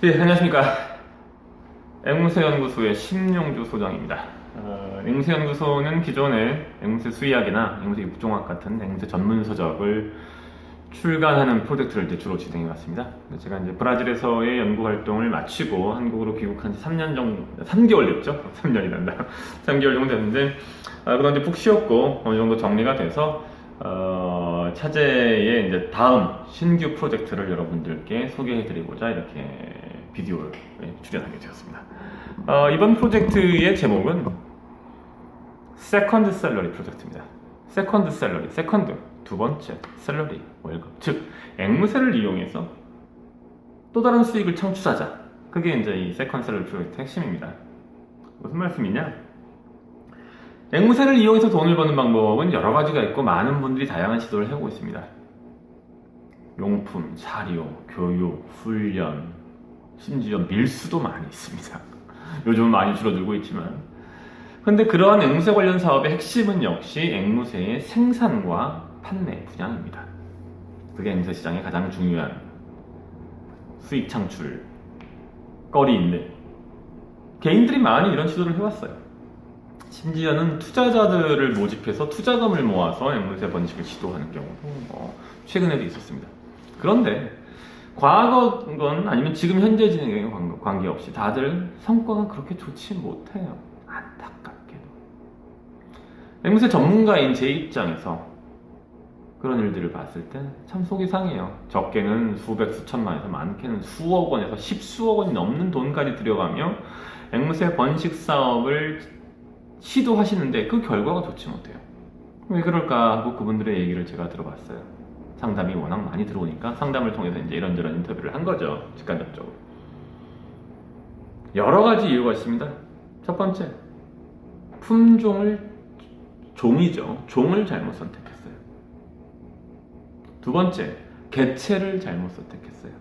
네, 안녕하십니까. 앵무새연구소의 심용주 소장입니다. 앵무새연구소는 기존에 앵무새 수의학이나 앵무새 육종학 같은 앵무새 전문 서적을 출간하는 프로젝트를 이제 주로 진행해 왔습니다. 제가 이제 브라질에서의 연구 활동을 마치고 한국으로 귀국한 지 3년 정도, 3개월 됐죠? 3년이 난다. 3개월 정도 됐는데, 그동안 이제 푹 쉬었고, 어느 정도 정리가 돼서, 차제의 이제 다음 신규 프로젝트를 여러분들께 소개해드리고자 이렇게 비디오를 출연하게 되었습니다. 이번 프로젝트의 제목은 세컨드 샐러리 프로젝트입니다. 세컨드 샐러리, 세컨드, 두 번째, 샐러리, 월급. 즉, 앵무새를 이용해서 또 다른 수익을 창출하자. 그게 이제 이 세컨드 샐러리 프로젝트의 핵심입니다. 무슨 말씀이냐? 앵무새를 이용해서 돈을 버는 방법은 여러 가지가 있고 많은 분들이 다양한 시도를 하고 있습니다. 용품, 자료, 교육, 훈련, 심지어 밀수도 많이 있습니다. 요즘은 많이 줄어들고 있지만. 근데 그러한 앵무새 관련 사업의 핵심은 역시 앵무새의 생산과 판매, 분양입니다. 그게 앵무새 시장의 가장 중요한 수익 창출 거리인데, 개인들이 많이 이런 시도를 해왔어요. 심지어는 투자자들을 모집해서 투자금을 모아서 앵무새 번식을 시도하는 경우도 최근에도 있었습니다. 그런데 과거건 아니면 지금 현재 진행에 관계없이 다들 성과가 그렇게 좋지 못해요. 안타깝게도. 앵무새 전문가인 제 입장에서 그런 일들을 봤을 때 참 속이 상해요. 적게는 수백, 수천만에서 많게는 수억 원에서 십수억 원이 넘는 돈까지 들여가며 앵무새 번식 사업을 시도하시는데 그 결과가 좋지 못해요. 왜 그럴까 하고 그분들의 얘기를 제가 들어봤어요. 상담이 워낙 많이 들어오니까 상담을 통해서 이제 이런저런 인터뷰를 한 거죠. 직간접적으로. 여러 가지 이유가 있습니다. 첫 번째, 종이죠. 종을 잘못 선택했어요. 두 번째, 개체를 잘못 선택했어요.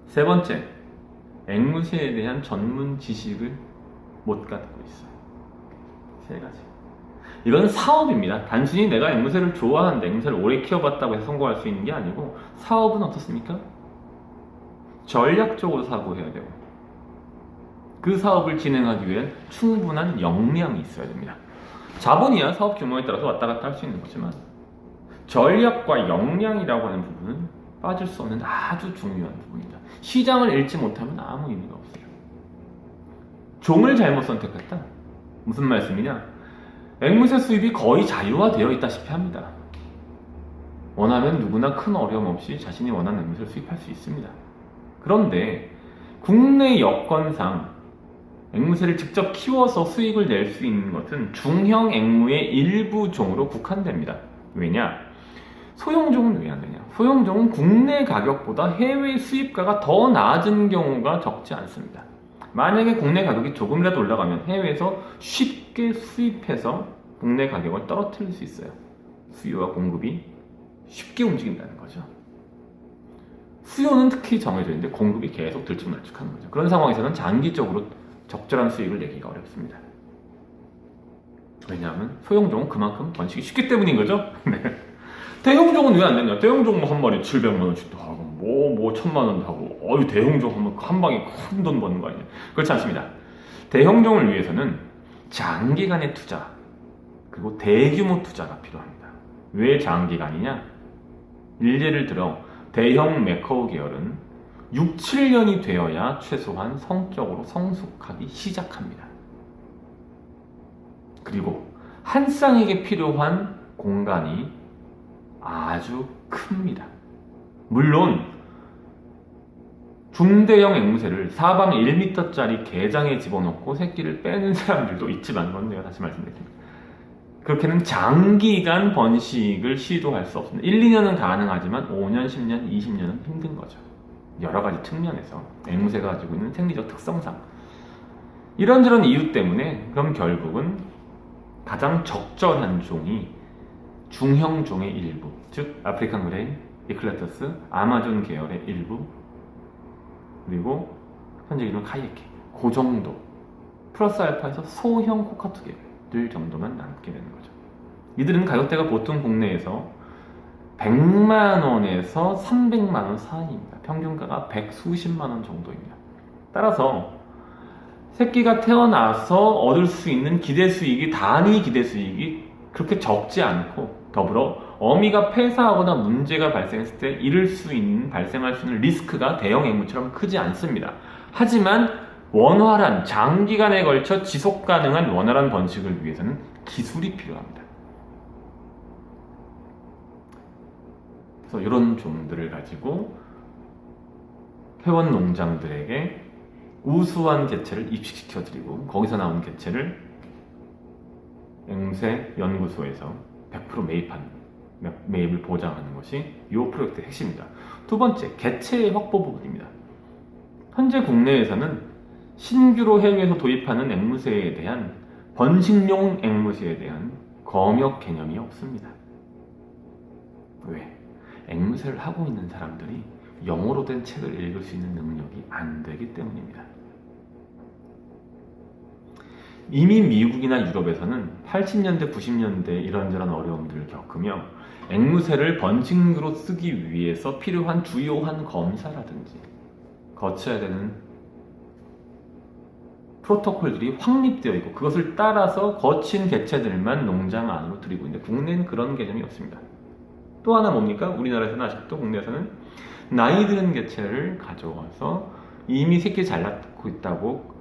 세 번째, 앵무새에 대한 전문 지식을 못 갖고 있어요. 세 가지. 이건 사업입니다. 단순히 내가 앵무새를 좋아하는데 앵무새를 오래 키워봤다고 해서 성공할 수 있는 게 아니고, 사업은 어떻습니까? 전략적으로 사고해야 되고, 그 사업을 진행하기 위해 충분한 역량이 있어야 됩니다. 자본이야 사업 규모에 따라서 왔다 갔다 할 수 있는 거지만, 전략과 역량이라고 하는 부분은 빠질 수 없는 아주 중요한 부분입니다. 시장을 읽지 못하면 아무 의미가 없어요. 종을 잘못 선택했다. 무슨 말씀이냐? 앵무새 수입이 거의 자유화되어 있다시피 합니다. 원하면 누구나 큰 어려움 없이 자신이 원하는 앵무새를 수입할 수 있습니다. 그런데 국내 여건상 앵무새를 직접 키워서 수익을 낼 수 있는 것은 중형 앵무의 일부 종으로 국한됩니다. 왜냐? 소형종은 왜 안 되냐? 소형종은 국내 가격보다 해외 수입가가 더 낮은 경우가 적지 않습니다. 만약에 국내 가격이 조금이라도 올라가면 해외에서 쉽게 수입해서 국내 가격을 떨어뜨릴 수 있어요. 수요와 공급이 쉽게 움직인다는 거죠. 수요는 특히 정해져 있는데 공급이 계속 들쭉날쭉하는 거죠. 그런 상황에서는 장기적으로 적절한 수익을 내기가 어렵습니다. 왜냐하면 소형종은 그만큼 번식이 쉽기 때문인 거죠. 대형종은 왜 안 되냐? 대형종 한 마리 700만 원씩도 하고, 1000만 원도 하고, 대형종 하면 한 방에 큰 돈 버는 거 아니냐? 그렇지 않습니다. 대형종을 위해서는 장기간의 투자, 그리고 대규모 투자가 필요합니다. 왜 장기간이냐? 예를 들어, 대형 매커우 계열은 6, 7년이 되어야 최소한 성적으로 성숙하기 시작합니다. 그리고 한 쌍에게 필요한 공간이 아주 큽니다. 물론 중대형 앵무새를 사방 1m짜리 개장에 집어넣고 새끼를 빼는 사람들도 있지만, 그건 내가 다시 말씀드릴게요. 그렇게는 장기간 번식을 시도할 수 없습니다. 1, 2년은 가능하지만 5년, 10년, 20년은 힘든 거죠. 여러 가지 측면에서 앵무새가 가지고 있는 생리적 특성상 이런저런 이유 때문에 그럼 결국은 가장 적절한 종이 중형종의 일부, 즉 아프리칸 그레이, 이클레터스, 아마존 계열의 일부, 그리고 현재 이름 카이에케, 그 정도 플러스 알파에서 소형 코카투 계열들 정도만 남게 되는 거죠. 이들은 가격대가 보통 국내에서 100만 원에서 300만 원 사이입니다. 평균가가 100수십만 원 정도입니다. 따라서 새끼가 태어나서 얻을 수 있는 기대 수익이, 단위 기대 수익이 그렇게 적지 않고, 더불어 어미가 폐사하거나 문제가 발생했을 때 발생할 수 있는 리스크가 대형 앵무처럼 크지 않습니다. 하지만 원활한, 장기간에 걸쳐 지속 가능한 원활한 번식을 위해서는 기술이 필요합니다. 그래서 이런 종들을 가지고 회원 농장들에게 우수한 개체를 입식시켜드리고, 거기서 나온 개체를 앵무새 연구소에서 100% 매입을 보장하는 것이 이 프로젝트의 핵심입니다. 두 번째, 개체의 확보 부분입니다. 현재 국내에서는 신규로 해외에서 도입하는 앵무새에 대한, 번식용 앵무새에 대한 검역 개념이 없습니다. 왜? 앵무새를 하고 있는 사람들이 영어로 된 책을 읽을 수 있는 능력이 안 되기 때문입니다. 이미 미국이나 유럽에서는 80년대, 90년대 이런저런 어려움들을 겪으며 앵무새를 번식으로 쓰기 위해서 필요한 주요한 검사라든지 거쳐야 되는 프로토콜들이 확립되어 있고, 그것을 따라서 거친 개체들만 농장 안으로 들이고 있는데, 국내는 그런 개념이 없습니다. 또 하나 뭡니까? 우리나라에서는 아직도, 국내에서는 나이 드는 개체를 가져와서 이미 새끼 잘 낳고 있다고,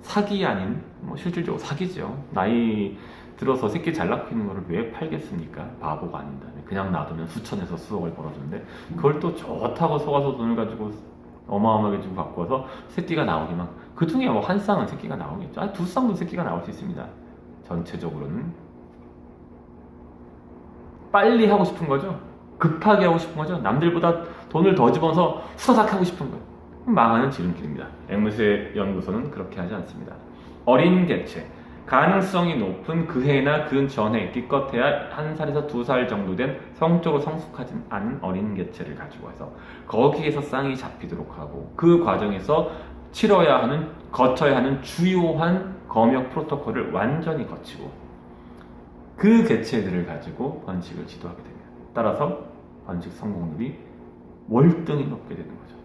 사기 아닌, 실질적으로 사기죠. 나이 들어서 새끼 잘 낳고 있는 거를 왜 팔겠습니까? 바보가 아닌다면. 그냥 놔두면 수천에서 수억을 벌어주는데, 그걸 또 좋다고 속아서 돈을 가지고 어마어마하게 주고 갖고 와서 새끼가 나오기만, 그 중에 한 쌍은 새끼가 나오겠죠. 두 쌍도 새끼가 나올 수 있습니다. 전체적으로는 빨리 하고 싶은 거죠. 급하게 하고 싶은 거죠. 남들보다 돈을 더 집어서 후다닥 하고 싶은 거예요. 망하는 지름길입니다. 앵무새 연구소는 그렇게 하지 않습니다. 어린 개체, 가능성이 높은 그 해나 그 전해, 기껏해야 1살에서 2살 정도 된 성적으로 성숙하지 않은 어린 개체를 가지고 와서 거기에서 쌍이 잡히도록 하고, 그 과정에서 거쳐야 하는 주요한 검역 프로토콜을 완전히 거치고, 그 개체들을 가지고 번식을 지도하게 됩니다. 따라서 번식 성공률이 월등히 높게 되는 거죠.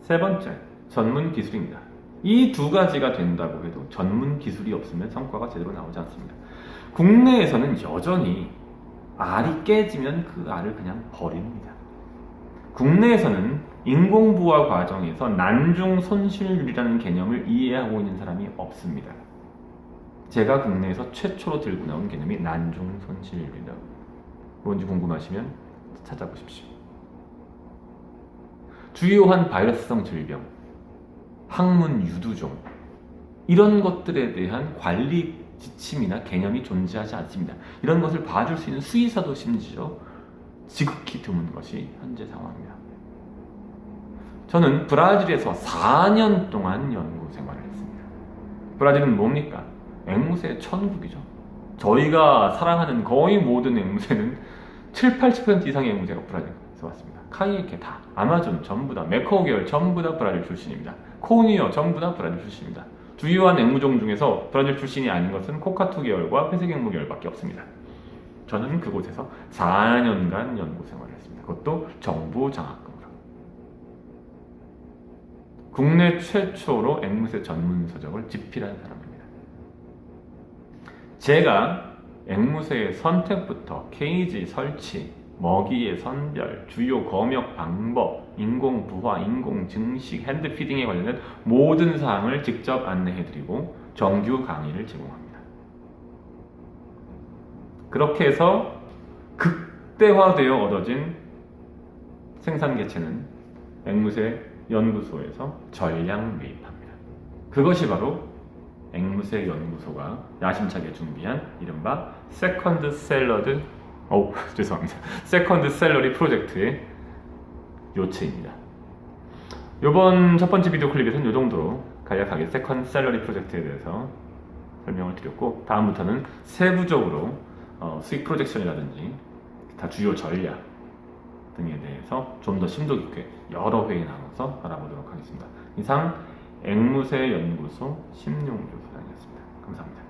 세 번째, 전문 기술입니다. 이 두 가지가 된다고 해도 전문 기술이 없으면 성과가 제대로 나오지 않습니다. 국내에서는 여전히 알이 깨지면 그 알을 그냥 버립니다. 국내에서는 인공부화 과정에서 난중 손실률이라는 개념을 이해하고 있는 사람이 없습니다. 제가 국내에서 최초로 들고 나온 개념이 난중 손실률이라고, 뭔지 궁금하시면 찾아보십시오. 주요한 바이러스성 질병, 항문 유두종, 이런 것들에 대한 관리 지침이나 개념이 존재하지 않습니다. 이런 것을 봐줄 수 있는 수의사도 심지어 지극히 드문 것이 현재 상황입니다. 저는 브라질에서 4년 동안 연구 생활을 했습니다. 브라질은 뭡니까? 앵무새의 천국이죠. 저희가 사랑하는 거의 모든 앵무새는 70-80% 이상의 앵무새가 브라질에서 왔습니다. 카이에케 다, 아마존 전부 다, 메커우 계열 전부 다 브라질 출신입니다. 코우니어 전부 다 브라질 출신입니다. 주요한 앵무종 중에서 브라질 출신이 아닌 것은 코카투 계열과 회색 앵무 계열밖에 없습니다. 저는 그곳에서 4년간 연구 생활을 했습니다. 그것도 정부 장학금으로. 국내 최초로 앵무새 전문 서적을 집필한 사람입니다. 제가 앵무새의 선택부터 케이지 설치, 먹이의 선별, 주요 검역 방법, 인공 부화, 인공 증식, 핸드피딩에 관련된 모든 사항을 직접 안내해드리고 정규 강의를 제공합니다. 그렇게 해서 극대화되어 얻어진 생산 개체는 앵무새 연구소에서 전량 매입합니다. 그것이 바로 앵무새 연구소가 야심차게 준비한 이른바 세컨드 샐러리 프로젝트의 요체입니다. 이번 첫 번째 비디오 클립에서는 이 정도로 간략하게 세컨드 샐러리 프로젝트에 대해서 설명을 드렸고, 다음부터는 세부적으로 수익 프로젝션이라든지 기타 주요 전략 등에 대해서 좀 더 심도 깊게 여러 회에 나눠서 알아보도록 하겠습니다. 이상 앵무새 연구소 심용조 소장이었습니다. 감사합니다.